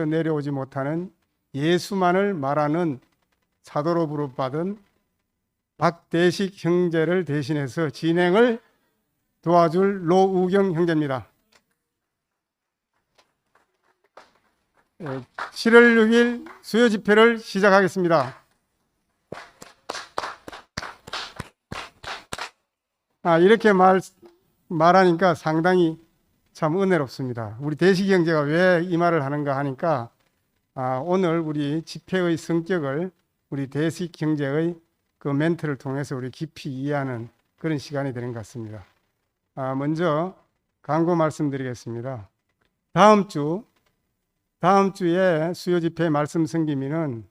내려오지 못하는 예수만을 말하는 사도로 부름받은 박대식 형제를 대신해서 진행을 도와줄 노우경 형제입니다. 7월 6일 수요 집회를 시작하겠습니다. 이렇게 말하니까 상당히 참 은혜롭습니다. 우리 대식 형제가 왜 이 말을 하는가 하니까 오늘 우리 집회의 성격을 우리 대식 형제의 그 멘트를 통해서 우리 깊이 이해하는 그런 시간이 되는 것 같습니다. 먼저 광고 말씀드리겠습니다. 다음 주에 수요 집회 말씀 섬김이는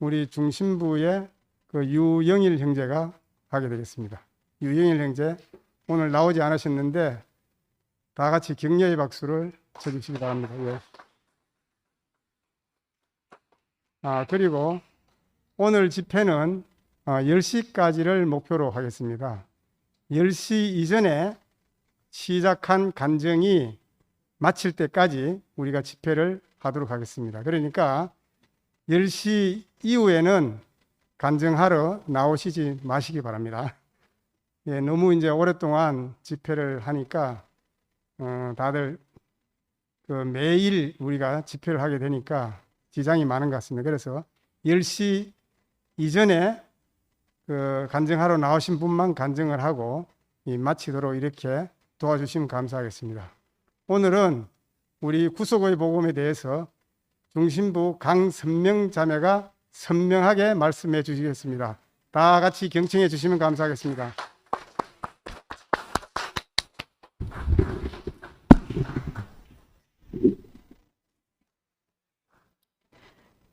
우리 중심부의 그 유영일 형제가 하게 되겠습니다. 유영일 형제 오늘 나오지 않으셨는데 다 같이 격려의 박수를 쳐주시기 바랍니다. 예. 그리고 오늘 집회는 10시까지를 목표로 하겠습니다. 10시 이전에 시작한 간증이 마칠 때까지 우리가 집회를 하도록 하겠습니다. 그러니까 10시 이후에는 간증하러 나오시지 마시기 바랍니다. 예, 너무 이제 오랫동안 집회를 하니까 다들 그 매일 우리가 집회를 하게 되니까 지장이 많은 것 같습니다. 그래서 10시 이전에 그 간증하러 나오신 분만 간증을 하고 마치도록 이렇게 도와주시면 감사하겠습니다. 오늘은 우리 구속의 복음에 대해서 중심부 강선명 자매가 선명하게 말씀해 주시겠습니다. 다 같이 경청해 주시면 감사하겠습니다.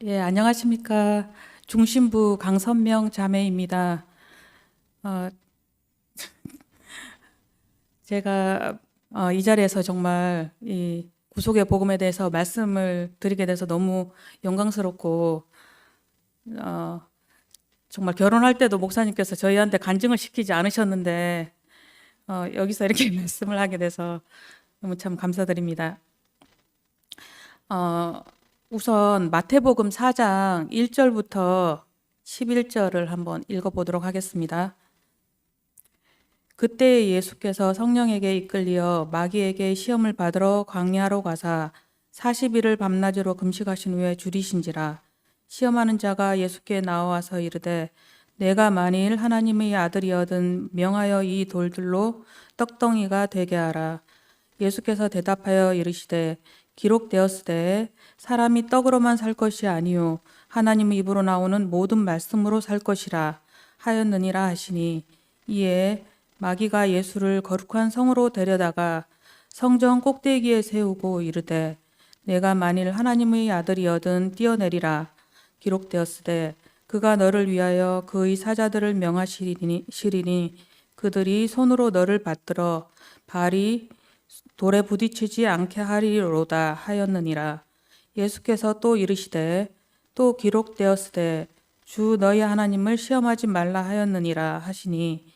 예, 안녕하십니까. 중심부 강선명 자매입니다. 제가 이 자리에서 정말 이 구속의 복음에 대해서 말씀을 드리게 돼서 너무 영광스럽고, 정말 결혼할 때도 목사님께서 저희한테 간증을 시키지 않으셨는데 여기서 이렇게 말씀을 하게 돼서 너무 참 감사드립니다. 우선 마태복음 4장 1절부터 11절을 한번 읽어보도록 하겠습니다. 그때 예수께서 성령에게 이끌리어 마귀에게 시험을 받으러 광야로 가사 40일을 밤낮으로 금식하신 후에 줄이신지라. 시험하는 자가 예수께 나와서 이르되 내가 만일 하나님의 아들이거든 명하여 이 돌들로 떡덩이가 되게 하라. 예수께서 대답하여 이르시되 기록되었으되 사람이 떡으로만 살 것이 아니요 하나님의 입으로 나오는 모든 말씀으로 살 것이라 하였느니라 하시니, 이에 마귀가 예수를 거룩한 성으로 데려다가 성전 꼭대기에 세우고 이르되 내가 만일 하나님의 아들이거든 뛰어내리라. 기록되었으되 그가 너를 위하여 그의 사자들을 명하시리니 그들이 손으로 너를 받들어 발이 돌에 부딪히지 않게 하리로다 하였느니라. 예수께서 또 이르시되 또 기록되었으되 주 너희 하나님을 시험하지 말라 하였느니라 하시니,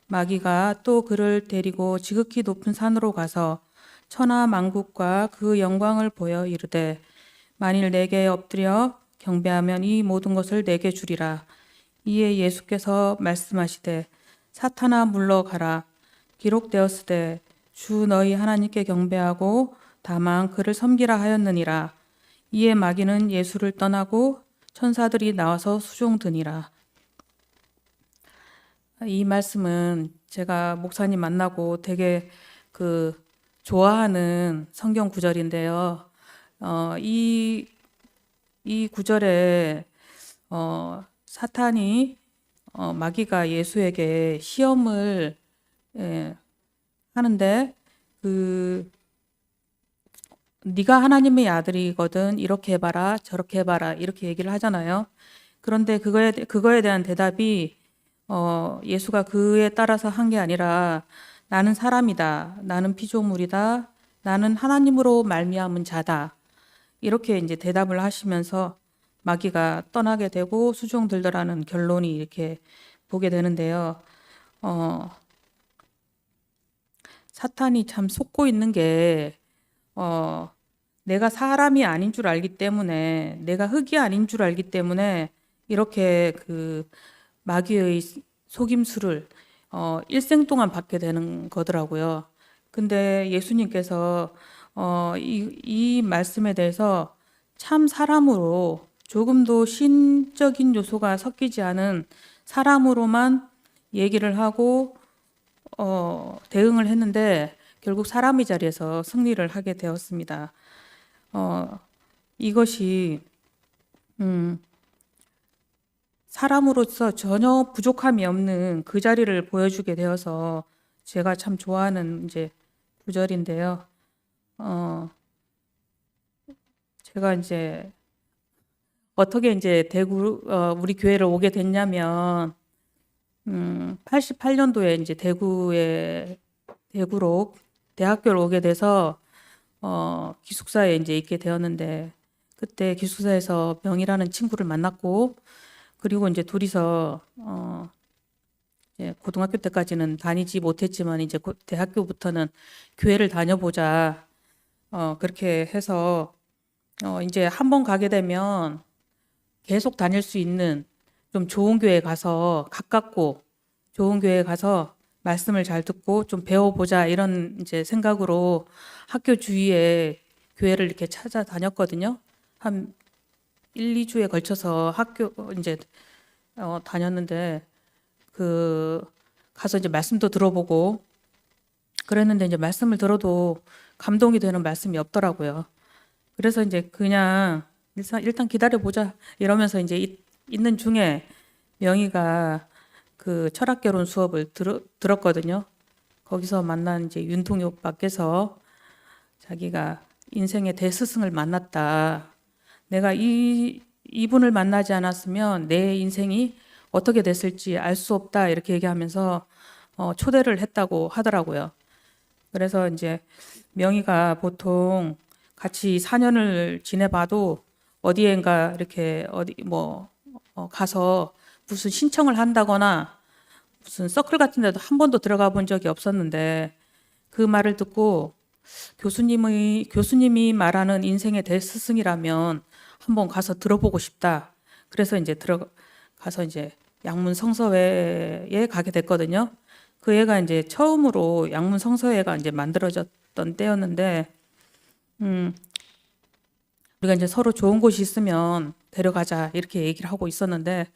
마귀가 또 그를 데리고 지극히 높은 산으로 가서 천하 만국과 그 영광을 보여 이르되 만일 내게 엎드려 경배하면 이 모든 것을 내게 주리라. 이에 예수께서 말씀하시되 사탄아 물러가라. 기록되었으되 주 너희 하나님께 경배하고 다만 그를 섬기라 하였느니라. 이에 마귀는 예수를 떠나고 천사들이 나와서 수종드니라. 이 말씀은 제가 목사님 만나고 되게 좋아하는 성경 구절인데요. 이 구절에 사탄이 마귀가 예수에게 시험을 하는데 네가 하나님의 아들이거든 이렇게 해봐라 저렇게 해봐라 이렇게 얘기를 하잖아요. 그런데 그거에 대한 대답이 예수가 그에 따라서 한 게 아니라 나는 사람이다, 나는 피조물이다, 나는 하나님으로 말미암은 자다, 이렇게 이제 대답을 하시면서 마귀가 떠나게 되고 수종들더라는 결론이 이렇게 보게 되는데요. 사탄이 참 속고 있는 게 내가 사람이 아닌 줄 알기 때문에, 내가 흙이 아닌 줄 알기 때문에 이렇게 그 마귀의 속임수를 일생 동안 받게 되는 거더라고요. 근데 예수님께서 이 말씀에 대해서 참 사람으로 조금도 신적인 요소가 섞이지 않은 사람으로만 얘기를 하고 대응을 했는데 결국 사람의 자리에서 승리를 하게 되었습니다. 이것이 사람으로서 전혀 부족함이 없는 그 자리를 보여주게 되어서 제가 참 좋아하는 이제 구절인데요. 제가 이제 어떻게 이제 우리 교회를 오게 됐냐면 88년도에 이제 대구로 대학교를 오게 돼서 기숙사에 이제 있게 되었는데 그때 기숙사에서 명이라는 친구를 만났고 그리고 이제 둘이서 이제 고등학교 때까지는 다니지 못했지만 이제 대학교부터는 교회를 다녀보자 그렇게 해서 이제 한 번 가게 되면 계속 다닐 수 있는 좀 좋은 교회 가서 가깝고 좋은 교회 가서 말씀을 잘 듣고 좀 배워보자 이런 이제 생각으로 학교 주위에 교회를 이렇게 찾아다녔거든요. 한 1, 2주에 걸쳐서 학교 이제 다녔는데 가서 이제 말씀도 들어보고 그랬는데 이제 말씀을 들어도 감동이 되는 말씀이 없더라고요. 그래서 이제 그냥 일단 기다려보자 이러면서 이제 있는 중에 명희가 그 철학개론 수업을 들었거든요. 거기서 만난 이제 윤통이 오빠께서 자기가 인생의 대스승을 만났다. 내가 이분을 만나지 않았으면 내 인생이 어떻게 됐을지 알 수 없다. 이렇게 얘기하면서 초대를 했다고 하더라고요. 그래서 이제 명희가 보통 같이 4년을 지내봐도 어디엔가 이렇게 가서 무슨 신청을 한다거나 무슨 서클 같은 데도 한 번도 들어가 본 적이 없었는데 그 말을 듣고 교수님이 말하는 인생의 대스승이라면 한번 가서 들어보고 싶다. 그래서 이제 가서 이제 양문 성서회에 가게 됐거든요. 그 애가 이제 처음으로 양문 성서회가 이제 만들어졌던 때였는데 우리가 이제 서로 좋은 곳이 있으면 데려가자 이렇게 얘기를 하고 있었는데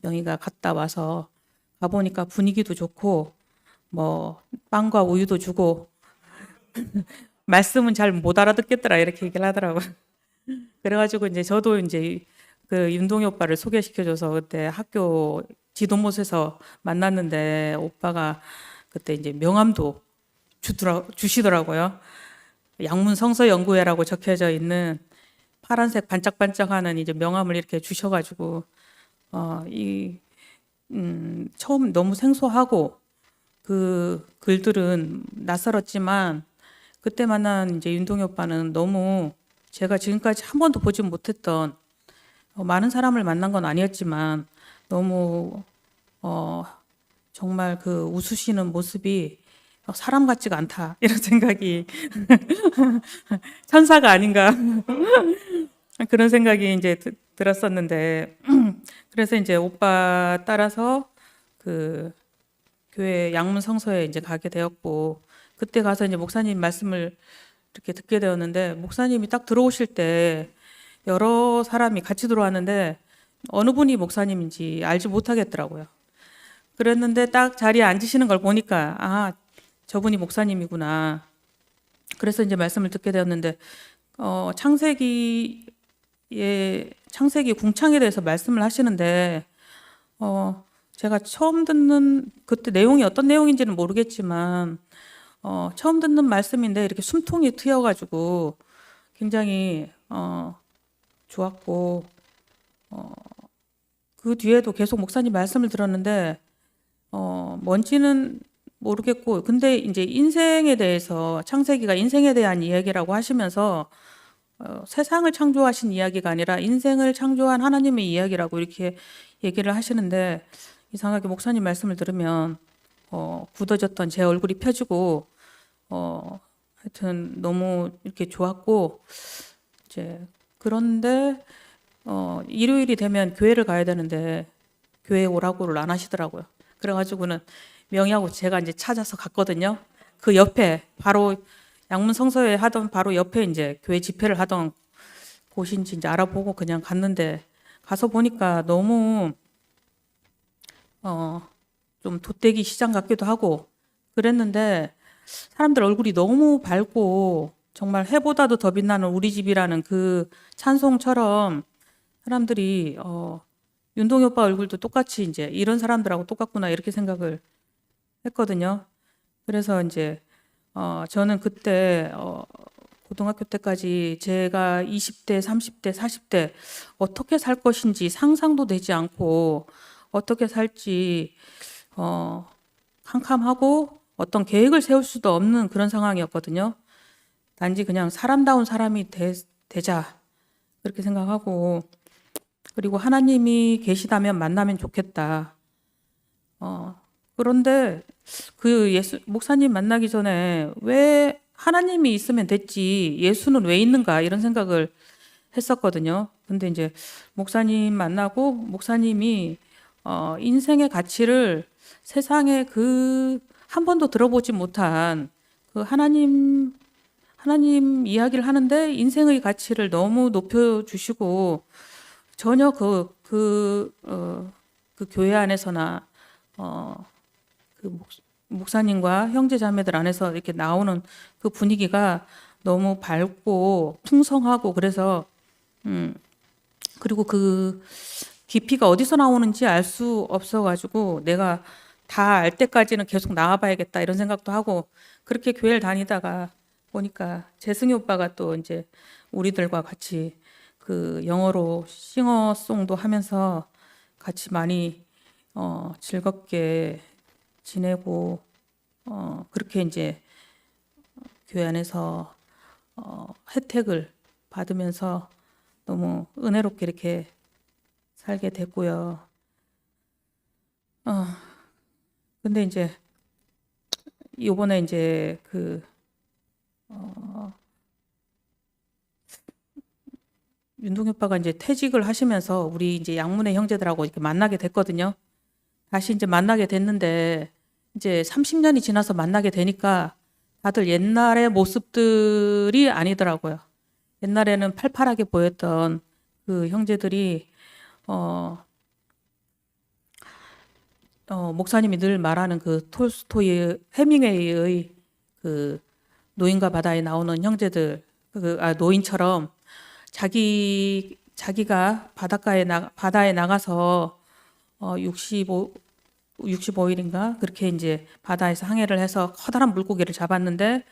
명희가 갔다 와서 가보니까 분위기도 좋고 뭐 빵과 우유도 주고 말씀은 잘 못 알아듣겠더라 이렇게 얘기를 하더라고요. 그래가지고 이제 저도 이제 그 윤동이 오빠를 소개시켜줘서 그때 학교 지도못에서 만났는데 오빠가 그때 이제 명함도 주시더라고요. 양문 성서연구회라고 적혀져 있는 파란색 반짝반짝하는 이제 명함을 이렇게 주셔가지고 처음 너무 생소하고 그 글들은 낯설었지만 그때 만난 이제 윤동이 오빠는 너무 제가 지금까지 한 번도 보지 못했던 많은 사람을 만난 건 아니었지만 너무 정말 그 웃으시는 모습이 사람 같지가 않다 이런 생각이 천사가 아닌가 그런 생각이 이제 들었었는데 그래서 이제 오빠 따라서 그 교회 양문 성서에 이제 가게 되었고 그때 가서 이제 목사님 말씀을 이렇게 듣게 되었는데 목사님이 딱 들어오실 때 여러 사람이 같이 들어왔는데 어느 분이 목사님인지 알지 못하겠더라고요. 그랬는데 딱 자리에 앉으시는 걸 보니까 아 저분이 목사님이구나. 그래서 이제 말씀을 듣게 되었는데 창세기 궁창에 대해서 말씀을 하시는데 제가 처음 듣는 그때 내용이 어떤 내용인지는 모르겠지만 처음 듣는 말씀인데 이렇게 숨통이 트여가지고 굉장히 좋았고 그 뒤에도 계속 목사님 말씀을 들었는데 뭔지는 모르겠고 근데 이제 인생에 대해서 창세기가 인생에 대한 이야기라고 하시면서 세상을 창조하신 이야기가 아니라 인생을 창조한 하나님의 이야기라고 이렇게 얘기를 하시는데 이상하게 목사님 말씀을 들으면 굳어졌던 제 얼굴이 펴지고 하여튼 너무 이렇게 좋았고 이제 그런데 일요일이 되면 교회를 가야 되는데 교회 오라고를 안 하시더라고요. 그래가지고는 명희하고 제가 이제 찾아서 갔거든요. 그 옆에 바로 양문 성서회 하던 바로 옆에 이제 교회 집회를 하던 곳인지 이제 알아보고 그냥 갔는데 가서 보니까 너무 좀 돗대기 시장 같기도 하고 그랬는데 사람들 얼굴이 너무 밝고 정말 해보다도 더 빛나는 우리 집이라는 그 찬송처럼 사람들이 윤동이 오빠 얼굴도 똑같이 이제 이런 사람들하고 똑같구나 이렇게 생각을 했거든요. 그래서 이제 저는 그때 고등학교 때까지 제가 20대, 30대, 40대 어떻게 살 것인지 상상도 되지 않고 어떻게 살지 캄캄하고 어떤 계획을 세울 수도 없는 그런 상황이었거든요. 단지 그냥 사람다운 사람이 되자 그렇게 생각하고 그리고 하나님이 계시다면 만나면 좋겠다. 그런데 그 목사님 만나기 전에 왜 하나님이 있으면 됐지 예수는 왜 있는가 이런 생각을 했었거든요. 근데 이제 목사님 만나고 목사님이 인생의 가치를 세상에 그 한 번도 들어보지 못한 그 하나님 이야기를 하는데 인생의 가치를 너무 높여주시고 전혀 그 교회 안에서나 그 목사님과 형제 자매들 안에서 이렇게 나오는 그 분위기가 너무 밝고 풍성하고 그래서 그리고 그 깊이가 어디서 나오는지 알 수 없어가지고 내가 다 알 때까지는 계속 나와봐야겠다 이런 생각도 하고 그렇게 교회를 다니다가 보니까 재승이 오빠가 또 이제 우리들과 같이 그 영어로 싱어송도 하면서 같이 많이 즐겁게 지내고 그렇게 이제 교회 안에서 혜택을 받으면서 너무 은혜롭게 이렇게 살게 됐고요. 근데 이제 요번에 이제 그 윤동희 오빠가 이제 퇴직을 하시면서 우리 이제 양문의 형제들하고 이렇게 만나게 됐거든요. 다시 이제 만나게 됐는데 이제 30년이 지나서 만나게 되니까 다들 옛날의 모습들이 아니더라고요. 옛날에는 팔팔하게 보였던 그 형제들이 목사님이 늘 말하는 그 톨스토이 해밍웨이의 그 노인과 바다에 나오는 형제들 노인처럼 자기가 바다에 나가서 65일인가 그렇게 이제 바다에서 항해를 해서 커다란 물고기를 잡았는데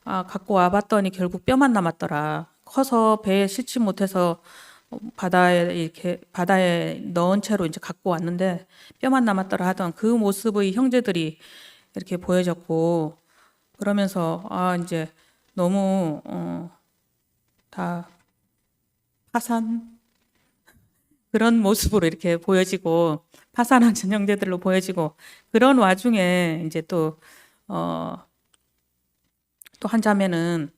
갖고 와봤더니 결국 뼈만 남았더라. 커서 배에 실지 못해서 바다에 넣은 채로 이제 갖고 왔는데 뼈만 남았더라 하던 그 모습의 형제들이 이렇게 보여졌고 그러면서 이제 너무 다 파산 그런 모습으로 이렇게 보여지고 파산한 형제들로 보여지고 그런 와중에 이제 또 한 자매는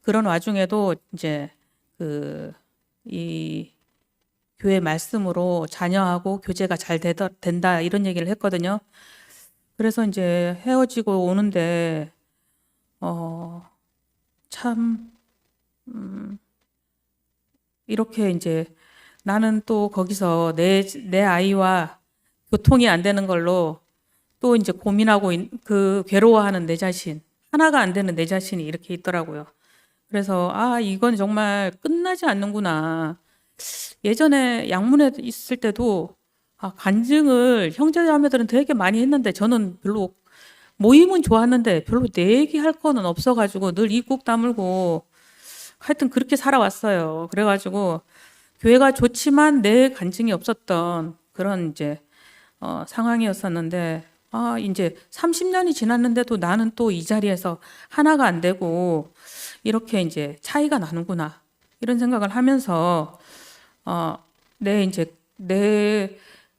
그런 와중에도 이제 이 교회 말씀으로 자녀하고 교제가 잘 된다 이런 얘기를 했거든요. 그래서 이제 헤어지고 오는데 참 이렇게 이제 나는 또 거기서 내 아이와 교통이 안 되는 걸로 또 이제 고민하고 그 괴로워하는 내 자신 하나가 안 되는 내 자신이 이렇게 있더라고요. 그래서 이건 정말 끝나지 않는구나. 예전에 양문에 있을 때도 간증을 형제자매들은 되게 많이 했는데 저는 별로 모임은 좋았는데 별로 내 얘기할 거는 없어가지고 늘 입국 다물고 하여튼 그렇게 살아왔어요. 그래가지고 교회가 좋지만 내 간증이 없었던 그런 이제 상황이었었는데 이제 30년이 지났는데도 나는 또 이 자리에서 하나가 안 되고 이렇게 이제 차이가 나는구나 이런 생각을 하면서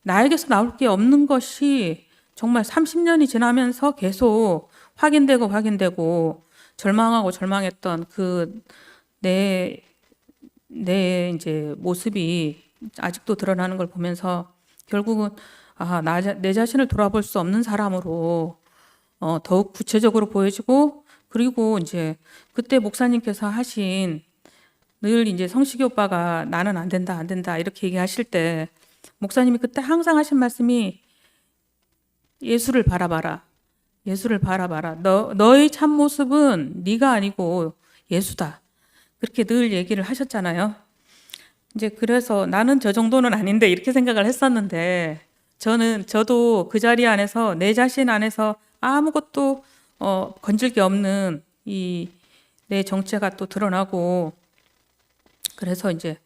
나에게서 나올 게 없는 것이 정말 30년이 지나면서 계속 확인되고 절망하고 절망했던 내 이제 모습이 아직도 드러나는 걸 보면서 결국은 내 자신을 돌아볼 수 없는 사람으로 더욱 구체적으로 보여지고, 그리고 이제 그때 목사님께서 하신, 늘 이제 성식이 오빠가 나는 안 된다, 안 된다 이렇게 얘기하실 때 목사님이 그때 항상 하신 말씀이 예수를 바라봐라. 예수를 바라봐라. 너의 참 모습은 네가 아니고 예수다. 그렇게 늘 얘기를 하셨잖아요. 이제 그래서 나는 저 정도는 아닌데 이렇게 생각을 했었는데, 저도 그 자리 안에서 내 자신 안에서 아무것도 건질 게 없는 이 내 정체가 또 드러나고, 그래서 이제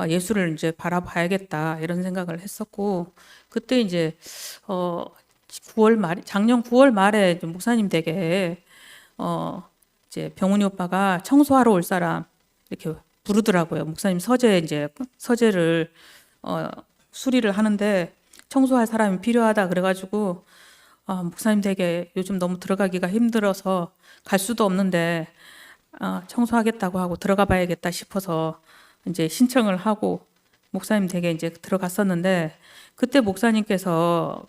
예수를 이제 바라봐야겠다 이런 생각을 했었고, 그때 이제 9월 말 작년 9월 말에 좀 목사님 댁에 이제 병훈이 오빠가 청소하러 올 사람 이렇게 부르더라고요. 목사님 서재를 수리를 하는데 청소할 사람이 필요하다 그래가지고, 목사님 댁에 요즘 너무 들어가기가 힘들어서 갈 수도 없는데 청소하겠다고 하고 들어가 봐야겠다 싶어서 이제 신청을 하고 목사님 댁에 이제 들어갔었는데, 그때 목사님께서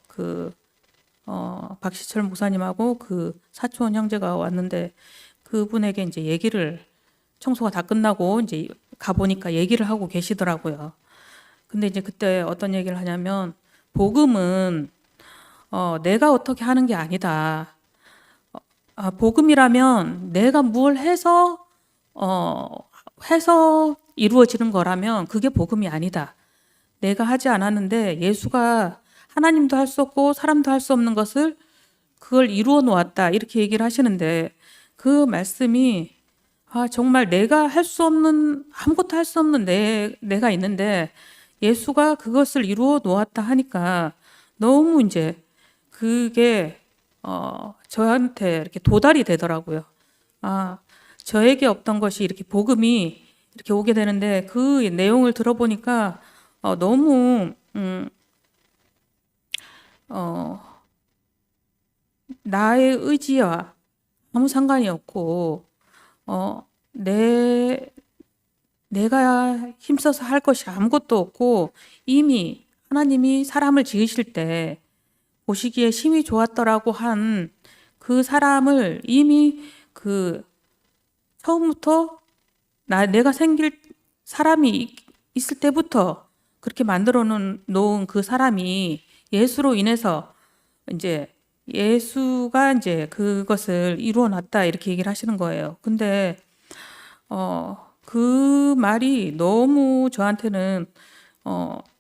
박시철 목사님하고 그 사촌 형제가 왔는데 그분에게 이제 청소가 다 끝나고 이제 가보니까 얘기를 하고 계시더라고요. 근데 이제 그때 어떤 얘기를 하냐면, 복음은 내가 어떻게 하는 게 아니다. 복음이라면 내가 뭘 해서 이루어지는 거라면 그게 복음이 아니다. 내가 하지 않았는데 예수가 하나님도 할 수 없고 사람도 할 수 없는 것을 그걸 이루어 놓았다. 이렇게 얘기를 하시는데, 그 말씀이 정말 내가 할 수 없는, 아무것도 할 수 없는 내가 있는데 예수가 그것을 이루어 놓았다 하니까 너무 이제 그게 저한테 이렇게 도달이 되더라고요. 저에게 없던 것이 이렇게 복음이 이렇게 오게 되는데, 그 내용을 들어보니까 너무 나의 의지와 아무 상관이 없고 내가 힘써서 할 것이 아무것도 없고, 이미 하나님이 사람을 지으실 때 보시기에 심히 좋았더라고 한 그 사람을 이미 처음부터 내가 생길 사람이 있을 때부터 그렇게 만들어 놓은 그 사람이 예수로 인해서 이제 예수가 이제 그것을 이루어 놨다 이렇게 얘기를 하시는 거예요. 근데 그 말이 너무 저한테는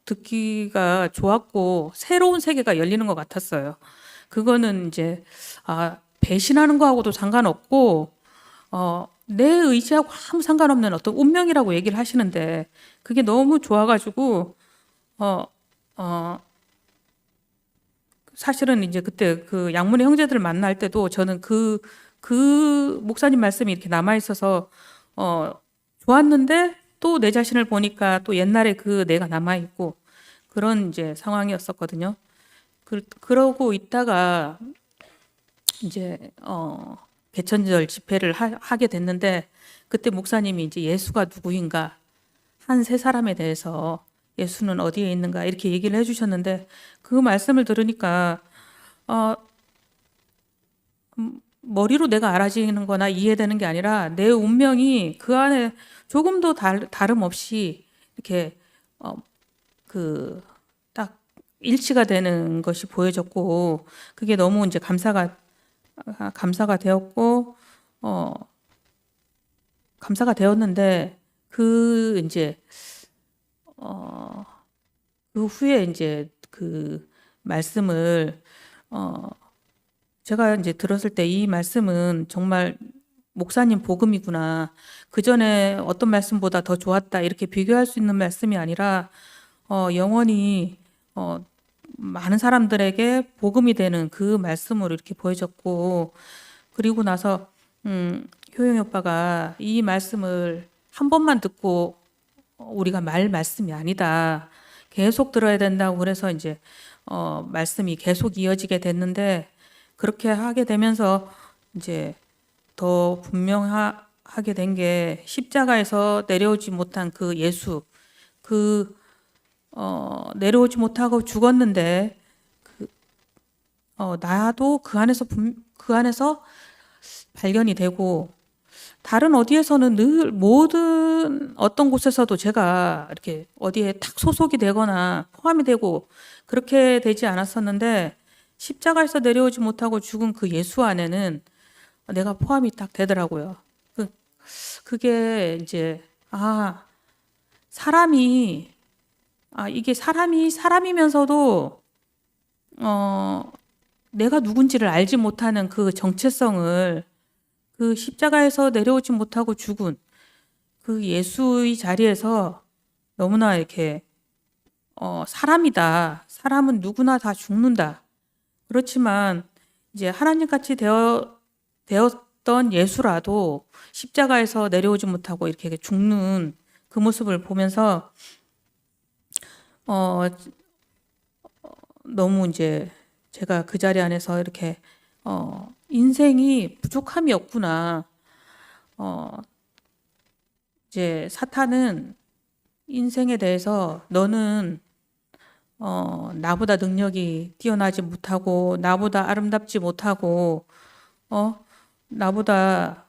듣기가 좋았고 새로운 세계가 열리는 것 같았어요. 그거는 이제 배신하는 거하고도 상관없고 내 의지하고 아무 상관없는 어떤 운명이라고 얘기를 하시는데, 그게 너무 좋아가지고 사실은 이제 그때 그 양문의 형제들 만날 때도 저는 그 목사님 말씀이 이렇게 남아 있어서 좋았는데, 또 내 자신을 보니까 또 옛날에 그 내가 남아 있고 그런 이제 상황이었었거든요. 그러고 있다가 이제 개천절 집회를 하게 됐는데, 그때 목사님이 이제 예수가 누구인가, 한 세 사람에 대해서 예수는 어디에 있는가 이렇게 얘기를 해주셨는데, 그 말씀을 들으니까 머리로 내가 알아지는 거나 이해되는 게 아니라 내 운명이 그 안에 조금도 다름없이 이렇게 딱 일치가 되는 것이 보여졌고, 그게 너무 이제 감사가 되었고 감사가 되었는데, 이제 그 후에 이제 그 말씀을 제가 이제 들었을 때 이 말씀은 정말 목사님 복음이구나. 그 전에 어떤 말씀보다 더 좋았다 이렇게 비교할 수 있는 말씀이 아니라 영원히 많은 사람들에게 복음이 되는 그 말씀으로 이렇게 보여졌고, 그리고 나서 효영이 오빠가 이 말씀을 한 번만 듣고 우리가 말씀이 아니다, 계속 들어야 된다고 그래서 이제 말씀이 계속 이어지게 됐는데, 그렇게 하게 되면서 이제 더 분명하게 된 게 십자가에서 내려오지 못한 그 예수, 그 내려오지 못하고 죽었는데 나도 그 안에서 발견이 되고 다른 어디에서는 늘 모든 어떤 곳에서도 제가 이렇게 어디에 탁 소속이 되거나 포함이 되고 그렇게 되지 않았었는데 십자가에서 내려오지 못하고 죽은 그 예수 안에는 내가 포함이 딱 되더라고요. 그게 이제 사람이 이게 사람이 사람이면서도 내가 누군지를 알지 못하는 그 정체성을 그 십자가에서 내려오지 못하고 죽은 그 예수의 자리에서 너무나 이렇게 사람이다. 사람은 누구나 다 죽는다. 그렇지만 이제 하나님 같이 되었던 예수라도 십자가에서 내려오지 못하고 이렇게 죽는 그 모습을 보면서 너무 이제 제가 그 자리 안에서 이렇게 인생이 부족함이 없구나. 이제 사탄은 인생에 대해서 너는 나보다 능력이 뛰어나지 못하고 나보다 아름답지 못하고 나보다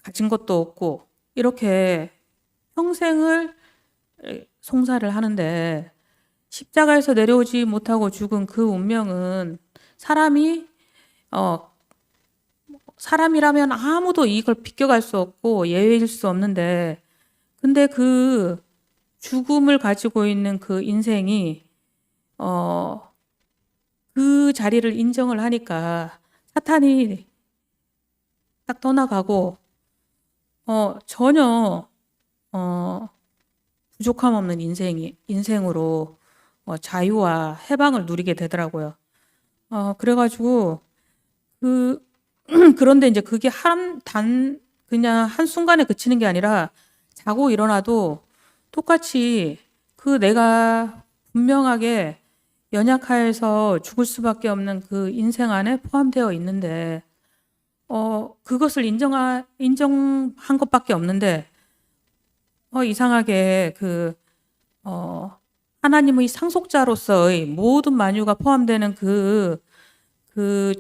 가진 것도 없고 이렇게 평생을 송사를 하는데 십자가에서 내려오지 못하고 죽은 그 운명은 사람이라면 아무도 이걸 비껴갈 수 없고 예외일 수 없는데 근데 그 죽음을 가지고 있는 그 인생이 그 자리를 인정을 하니까 사탄이 딱 떠나가고 전혀 부족함 없는 인생으로 자유와 해방을 누리게 되더라고요. 그래가지고 그런데 이제 그게 그냥 한순간에 그치는 게 아니라 자고 일어나도 똑같이 그 내가 분명하게 연약하여서 죽을 수밖에 없는 그 인생 안에 포함되어 있는데 그것을 인정한 것밖에 없는데 이상하게 하나님의 상속자로서의 모든 만유가 포함되는 그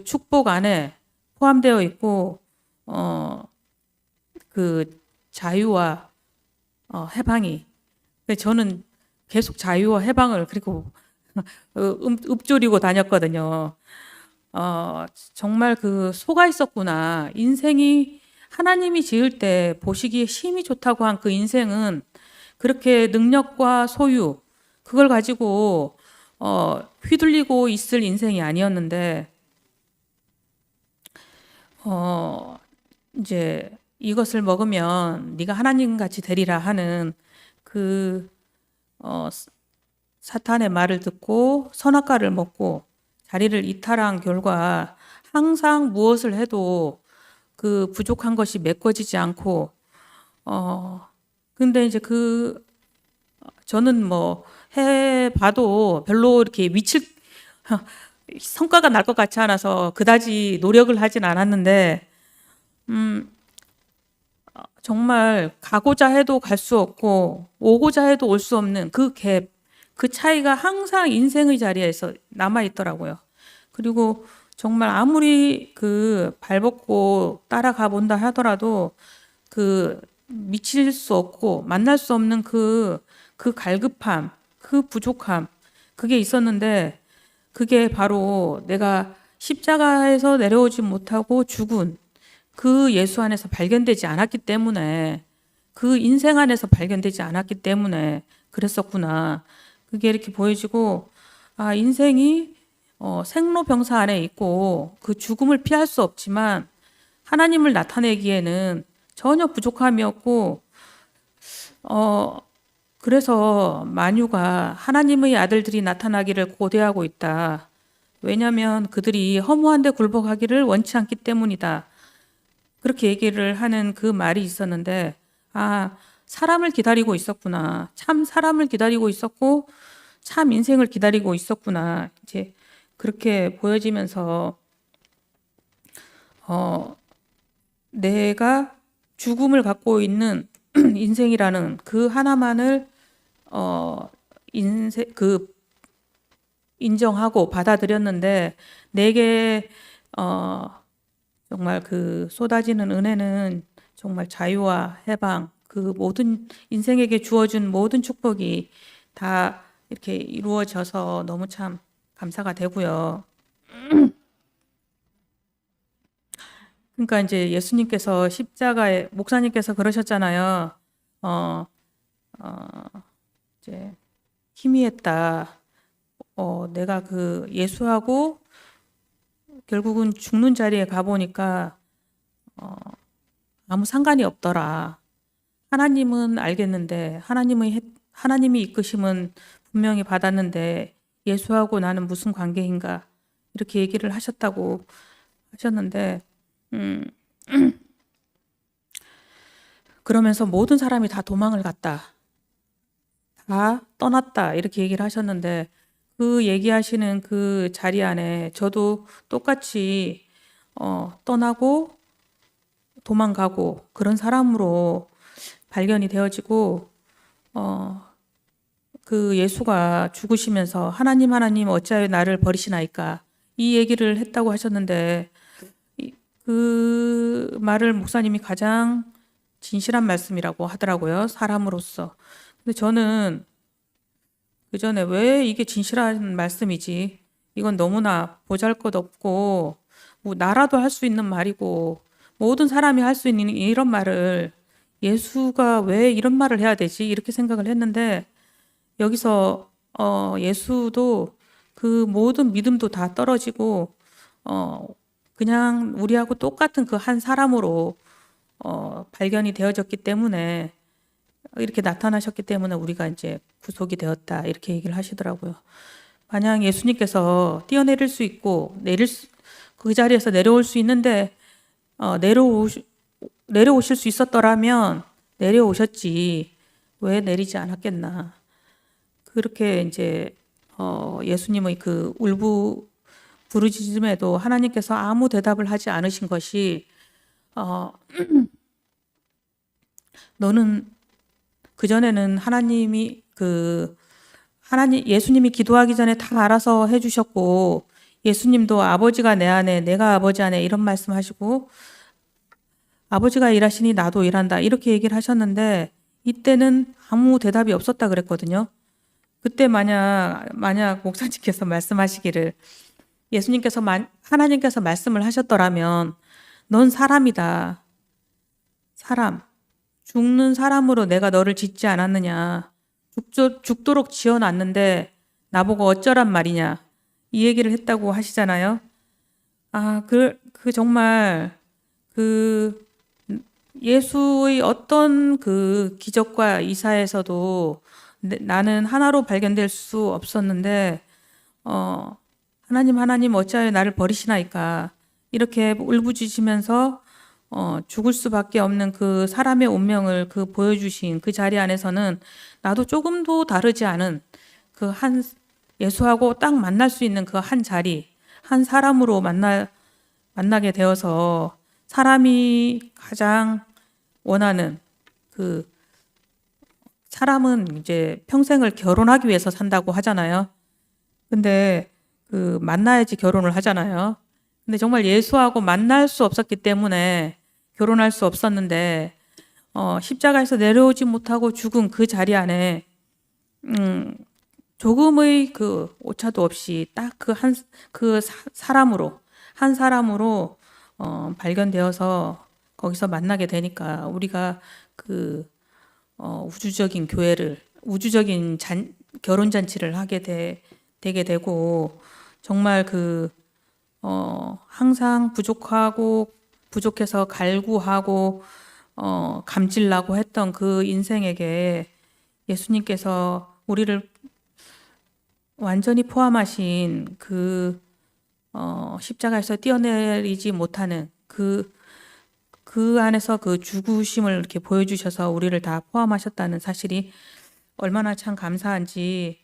축복 안에 포함되어 있고 그 자유와 해방이 저는 계속 자유와 해방을 그리고 읊조리고 다녔거든요. 정말 속아 있었구나. 인생이 하나님이 지을 때 보시기에 힘이 좋다고 한 그 인생은 그렇게 능력과 소유 그걸 가지고 휘둘리고 있을 인생이 아니었는데 이제 이것을 먹으면 네가 하나님 같이 되리라 하는 사탄의 말을 듣고 선악과를 먹고 자리를 이탈한 결과 항상 무엇을 해도 그 부족한 것이 메꿔지지 않고 근데 이제 저는 해봐도 별로 이렇게 성과가 날 것 같지 않아서 그다지 노력을 하진 않았는데 정말 가고자 해도 갈 수 없고 오고자 해도 올 수 없는 그 갭, 그 차이가 항상 인생의 자리에서 남아 있더라고요. 그리고 정말 아무리 발벗고 따라가 본다 하더라도 미칠 수 없고 만날 수 없는 그 갈급함, 그 부족함, 그게 있었는데 그게 바로 내가 십자가에서 내려오지 못하고 죽은 그 예수 안에서 발견되지 않았기 때문에 그 인생 안에서 발견되지 않았기 때문에 그랬었구나. 그게 이렇게 보여지고 인생이 생로병사 안에 있고 그 죽음을 피할 수 없지만 하나님을 나타내기에는 전혀 부족함이 없고 그래서 만유가 하나님의 아들들이 나타나기를 고대하고 있다. 왜냐하면 그들이 허무한 데 굴복하기를 원치 않기 때문이다. 그렇게 얘기를 하는 그 말이 있었는데 사람을 기다리고 있었구나. 참 사람을 기다리고 있었고 참 인생을 기다리고 있었구나. 이제 그렇게 보여지면서 내가 죽음을 갖고 있는 인생이라는 그 하나만을 인정하고 받아들였는데 내게 정말 그 쏟아지는 은혜는 정말 자유와 해방, 그 모든 인생에게 주어준 모든 축복이 다 이렇게 이루어져서 너무 참 감사가 되고요. 그러니까 이제 예수님께서 십자가에 목사님께서 그러셨잖아요. 어, 이제 희미했다. 내가 그 예수하고 결국은 죽는 자리에 가보니까 아무 상관이 없더라. 하나님은 알겠는데 하나님이 이끄심은 분명히 받았는데 예수하고 나는 무슨 관계인가 이렇게 얘기를 하셨다고 하셨는데 그러면서 모든 사람이 다 도망을 갔다. 다 떠났다. 이렇게 얘기를 하셨는데 그 얘기하시는 그 자리 안에 저도 똑같이 떠나고 도망가고 그런 사람으로 발견이 되어지고 그 예수가 죽으시면서 하나님 어찌하여 나를 버리시나이까 이 얘기를 했다고 하셨는데 그 말을 목사님이 가장 진실한 말씀이라고 하더라고요. 사람으로서. 근데 저는 그 전에 왜 이게 진실한 말씀이지? 이건 너무나 보잘것없고 뭐 나라도 할 수 있는 말이고 모든 사람이 할 수 있는 이런 말을 예수가 왜 이런 말을 해야 되지? 이렇게 생각을 했는데 여기서 예수도 그 모든 믿음도 다 떨어지고 그냥 우리하고 똑같은 그 한 사람으로 발견이 되어졌기 때문에 이렇게 나타나셨기 때문에 우리가 이제 구속이 되었다 이렇게 얘기를 하시더라고요. 만약 예수님께서 뛰어내릴 수 있고 그 자리에서 내려올 수 있는데 내려오실 수 있었더라면 내려오셨지 왜 내리지 않았겠나. 그렇게 이제 예수님의 그 울부 부르짖음에도 하나님께서 아무 대답을 하지 않으신 것이 너는 그전에는 예수님이 기도하기 전에 다 알아서 해주셨고 예수님도 아버지가 내 안에 내가 아버지 안에 이런 말씀하시고 아버지가 일하시니 나도 일한다 이렇게 얘기를 하셨는데 이때는 아무 대답이 없었다 그랬거든요. 그때 만약 목사님께서 말씀하시기를 하나님께서 말씀을 하셨더라면 넌 사람이다. 사람. 죽는 사람으로 내가 너를 짓지 않았느냐. 죽도록 지어놨는데 나보고 어쩌란 말이냐. 이 얘기를 했다고 하시잖아요. 정말 예수의 어떤 그 기적과 이사에서도 나는 하나로 발견될 수 없었는데 하나님 어찌하여 나를 버리시나이까 이렇게 울부짖으면서 죽을 수밖에 없는 그 사람의 운명을 보여주신 그 자리 안에서는 나도 조금도 다르지 않은 그 한 예수하고 딱 만날 수 있는 그 한 자리 한 사람으로 만나게 되어서 사람이 가장 원하는 그 사람은 이제 평생을 결혼하기 위해서 산다고 하잖아요. 근데 만나야지 결혼을 하잖아요. 근데 정말 예수하고 만날 수 없었기 때문에 결혼할 수 없었는데 십자가에서 내려오지 못하고 죽은 그 자리 안에 조금의 그 오차도 없이 딱 한 사람으로 발견되어서 거기서 만나게 되니까 우리가 우주적인 우주적인 결혼 잔치를 되게 되고 정말 항상 부족해서 갈구하고 감질나고 했던 그 인생에게 예수님께서 우리를 완전히 포함하신 십자가에서 뛰어내리지 못하는 그 안에서 그 죽으심을 이렇게 보여주셔서 우리를 다 포함하셨다는 사실이 얼마나 참 감사한지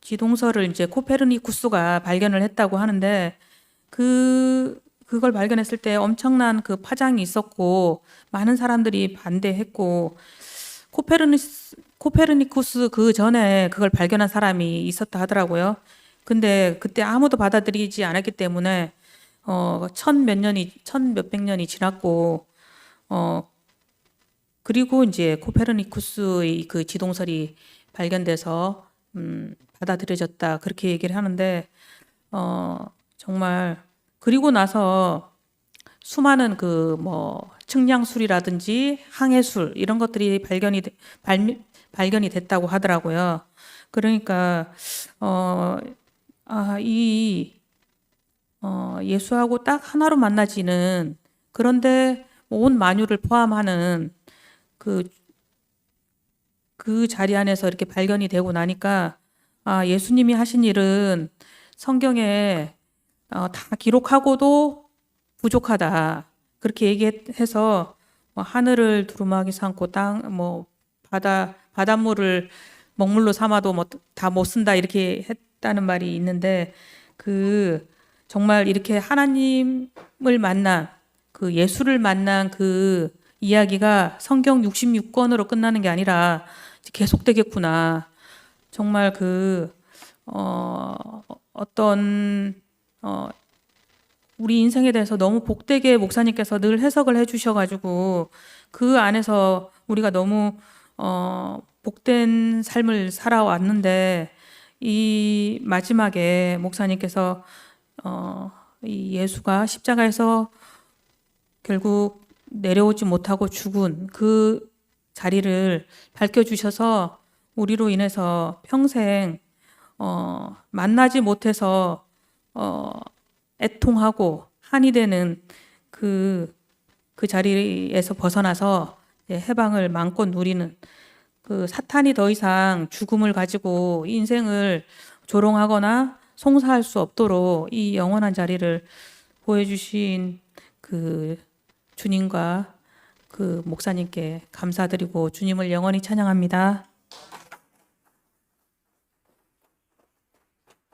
지동설을 이제 코페르니쿠스가 발견을 했다고 하는데 그 그걸 발견했을 때 엄청난 그 파장이 있었고 많은 사람들이 반대했고 코페르니쿠스 그 전에 그걸 발견한 사람이 있었다 하더라고요. 근데 그때 아무도 받아들이지 않았기 때문에 천 몇백 년이 지났고 그리고 이제 코페르니쿠스의 그 지동설이 발견돼서 받아들여졌다 그렇게 얘기를 하는데 정말 그리고 나서 수많은 그 뭐 측량술이라든지 항해술 이런 것들이 발견이 됐다고 하더라고요. 그러니까 예수하고 딱 하나로 만나지는 그런데 온 만유를 포함하는 그 자리 안에서 이렇게 발견이 되고 나니까 예수님이 하신 일은 성경에 다 기록하고도 부족하다. 그렇게 얘기해서 뭐 하늘을 두루마기 삼고 땅, 뭐 바닷물을 먹물로 삼아도 뭐 다 못 쓴다 이렇게 했다는 말이 있는데 그 정말 이렇게 하나님을 만난 그 예수를 만난 그 이야기가 성경 66권으로 끝나는 게 아니라 계속되겠구나. 정말 어떤 우리 인생에 대해서 너무 복되게 목사님께서 늘 해석을 해주셔가지고 그 안에서 우리가 너무 복된 삶을 살아왔는데 이 마지막에 목사님께서 이 예수가 십자가에서 결국 내려오지 못하고 죽은 그 자리를 밝혀주셔서 우리로 인해서 평생 만나지 못해서 애통하고 한이 되는 그 자리에서 벗어나서 해방을 마음껏 누리는 그 사탄이 더 이상 죽음을 가지고 인생을 조롱하거나 송사할 수 없도록 이 영원한 자리를 보여주신 그 주님과 그 목사님께 감사드리고 주님을 영원히 찬양합니다.